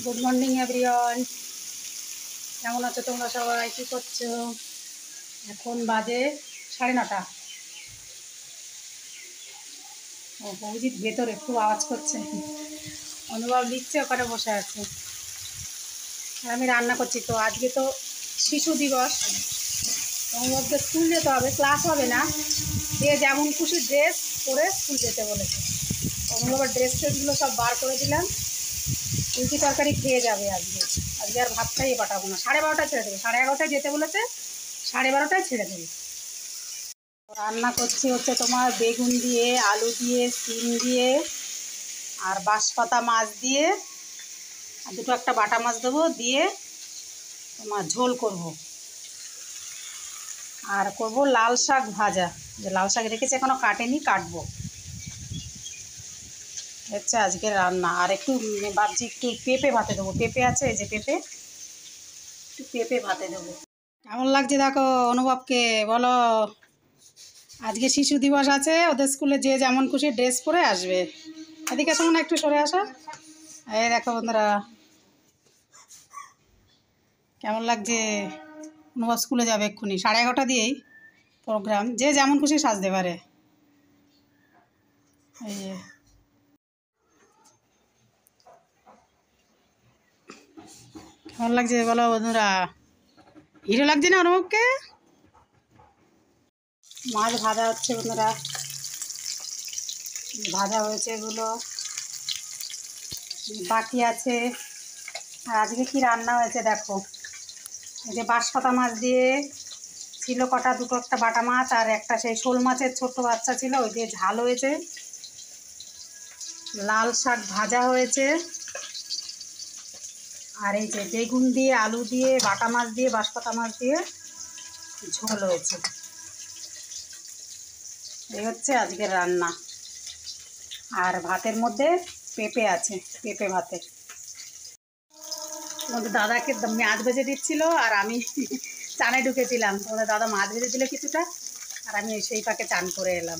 Good morning everyone, কেমন আছো তোমরা সবাই? কী করছো? এখন বাজে 9:30। ও অভিজিৎ ভেতরে খুব আওয়াজ করছে, অনুভব লিখছে, ওখানে বসে আছে। আর আমি রান্না করছি। তো আজকে তো শিশু দিবস, অনুভবকে স্কুল যেতে হবে, ক্লাস হবে না, যে যেমন খুশি ড্রেস পরে স্কুল যেতে বলেছে। অনুভবের ড্রেস ট্রেসগুলো সব বার করে দিলাম। রুটি তরকারি খেয়ে যাবে আজকে। আজকে আর ভাত খাইয়ে পাঠাবো না, 12:30টায় ছেড়ে দেবে। 11:30টায় যেতে বলেছে, 12:30টায় ছেড়ে দেবে। রান্না করছি হচ্ছে তোমার বেগুন দিয়ে, আলু দিয়ে, সিম দিয়ে, আর বাঁশপাতা মাছ দিয়ে, আর দুটো একটা বাটা মাছ দেবো দিয়ে তোমার ঝোল করব। আর করব লাল শাক ভাজা, যে লাল শাক রেখেছি এখনো কাটেনি, কাটবো। হচ্ছে আজকের রান্না। আর একটু ভাবছি একটু পেঁপে ভাতে দেবো, পেঁপে আছে, এই যে পেঁপে, একটু পেঁপে ভাতে দেবো। কেমন লাগছে দেখো অনুভবকে, বলো। আজকে শিশু দিবস আছে, ওদের স্কুলে যে যেমন খুশি ড্রেস পরে আসবে। এদিকে আসো না, একটু সরে আসো। এই দেখো বন্ধুরা, কেমন লাগছে। অনুভব স্কুলে যাবে এক্ষুনি, 11:30 দিয়েই প্রোগ্রাম, যে যেমন খুশি সাজতে পারে। এই যে কেমন লাগছে বলো বন্ধুরা, হিরো লাগছে না অনুভবকে? মাছ ভাজা হচ্ছে বন্ধুরা, ভাজা হয়েছে এগুলো, বাকি আছে। আর আজকে কি রান্না হয়েছে দেখো, এই যে বাঁশপাতা মাছ দিয়ে ছিল কটা, দুটো একটা বাটা মাছ, আর একটা সেই শোল মাছের ছোট্ট বাচ্চা ছিল, ওই দিয়ে ঝাল হয়েছে। লাল শাক ভাজা হয়েছে। আর এই যে বেগুন দিয়ে, আলু দিয়ে, বাটা মাছ দিয়ে, বাঁশপাতা মাছ দিয়ে ঝোল হয়েছে। এই হচ্ছে আজকের রান্না। আর ভাতের মধ্যে পেঁপে আছে, পেঁপে ভাতে। তোমাদের দাদাকে মাছ ভেজে দিচ্ছিল, আর আমি চানে ঢুকেছিলাম। তোমাদের দাদা মাছ ভেজে দিল কিছুটা, আর আমি সেই পাকে চান করে এলাম।